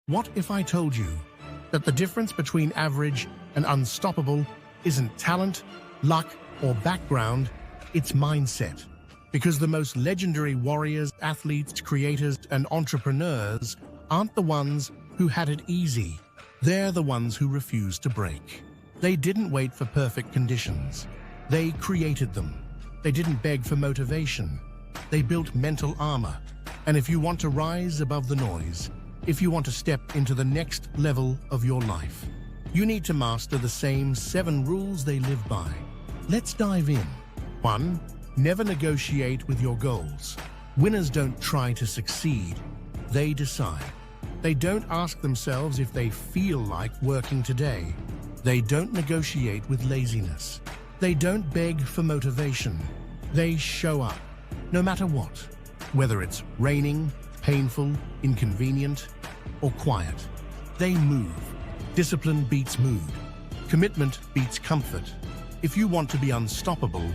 What if I told you that the difference between average and unstoppable isn't talent, luck, or background, it's mindset? Because the most legendary warriors, athletes, creators, and entrepreneurs aren't the ones who had it easy. They're the ones who refused to break. They didn't wait for perfect conditions. They created them. They didn't beg for motivation. They built mental armor. And if you want to rise above the noise, if you want to step into the next level of your life, you need to master the same 7 rules they live by. Let's dive in. 1. Never negotiate with your goals. Winners don't try to succeed. They decide. They don't ask themselves if they feel like working today. They don't negotiate with laziness. They don't beg for motivation. They show up, no matter what. Whether it's raining, painful, inconvenient, or quiet. They move. Discipline beats mood. Commitment beats comfort. If you want to be unstoppable,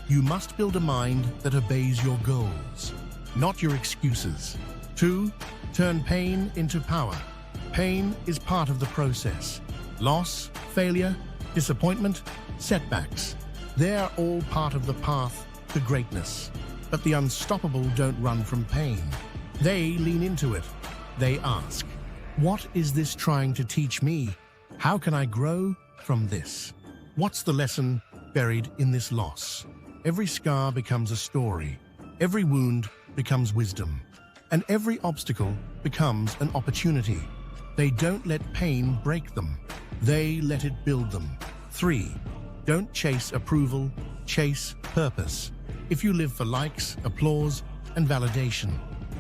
you must build a mind that obeys your goals, not your excuses. 2. Turn pain into power. Pain is part of the process. Loss, failure, disappointment, setbacks. They're all part of the path to greatness. But the unstoppable don't run from pain. They lean into it. They ask, what is this trying to teach me? How can I grow from this? What's the lesson buried in this loss? Every scar becomes a story. Every wound becomes wisdom. And every obstacle becomes an opportunity. They don't let pain break them. They let it build them. 3. Don't chase approval, chase purpose. If you live for likes, applause, and validation,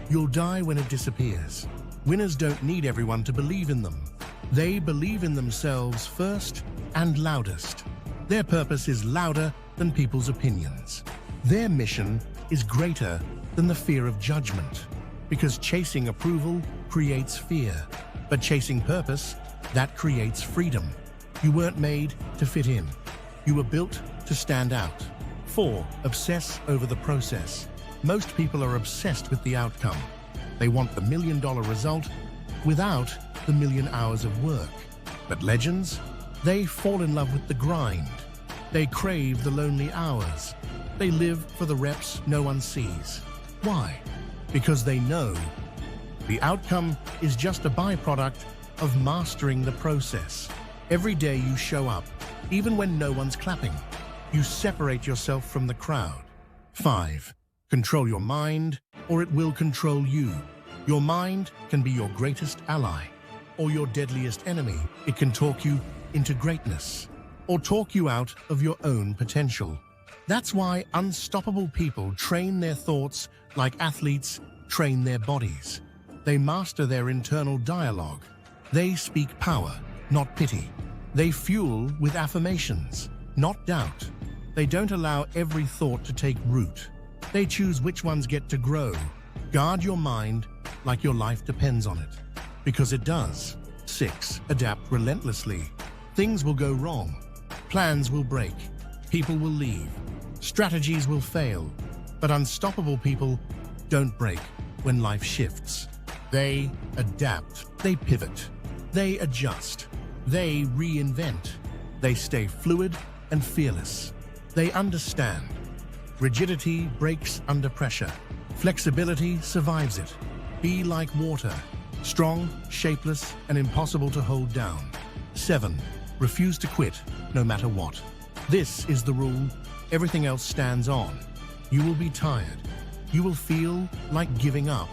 you'll die when it disappears. Winners don't need everyone to believe in them. They believe in themselves first and loudest. Their purpose is louder than people's opinions. Their mission is greater than the fear of judgment. Because chasing approval creates fear, but chasing purpose, that creates freedom. You weren't made to fit in. You were built to stand out. 4. Obsess over the process. Most people are obsessed with the outcome. They want the $1 million result without the 1,000,000 hours of work. But legends, they fall in love with the grind. They crave the lonely hours. They live for the reps no one sees. Why? Because they know the outcome is just a byproduct of mastering the process. Every day you show up, even when no one's clapping. You separate yourself from the crowd. 5. Control your mind, or it will control you. Your mind can be your greatest ally, or your deadliest enemy. It can talk you into greatness, or talk you out of your own potential. That's why unstoppable people train their thoughts like athletes train their bodies. They master their internal dialogue. They speak power, not pity. They fuel with affirmations, not doubt. They don't allow every thought to take root. They choose which ones get to grow. Guard your mind like your life depends on it, because it does. 6. Adapt relentlessly. Things will go wrong. Plans will break. People will leave. Strategies will fail. But unstoppable people don't break when life shifts. They adapt. They pivot. They adjust. They reinvent. They stay fluid and fearless. They understand. Rigidity breaks under pressure. Flexibility survives it. Be like water, strong, shapeless, and impossible to hold down. 7. Refuse to quit, no matter what. This is the rule. Everything else stands on. You will be tired. You will feel like giving up.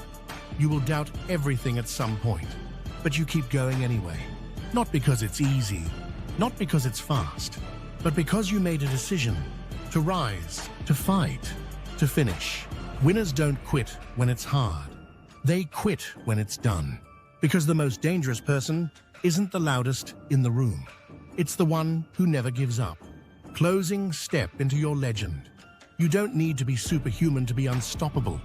You will doubt everything at some point. But you keep going anyway. Not because it's easy, not because it's fast, but because you made a decision to rise, to fight, to finish. Winners don't quit when it's hard. They quit when it's done. Because the most dangerous person isn't the loudest in the room. It's the one who never gives up. Closing step into your legend. You don't need to be superhuman to be unstoppable.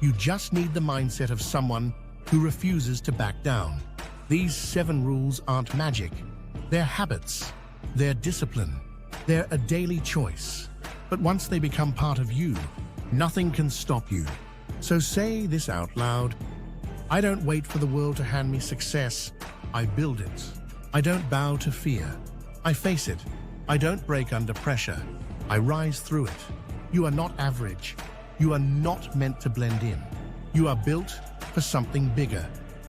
You just need the mindset of someone who refuses to back down. These 7 rules aren't magic. They're habits. They're discipline. They're a daily choice. But once they become part of you, nothing can stop you. So say this out loud. I don't wait for the world to hand me success. I build it. I don't bow to fear. I face it. I don't break under pressure. I rise through it. You are not average. You are not meant to blend in. You are built for something bigger.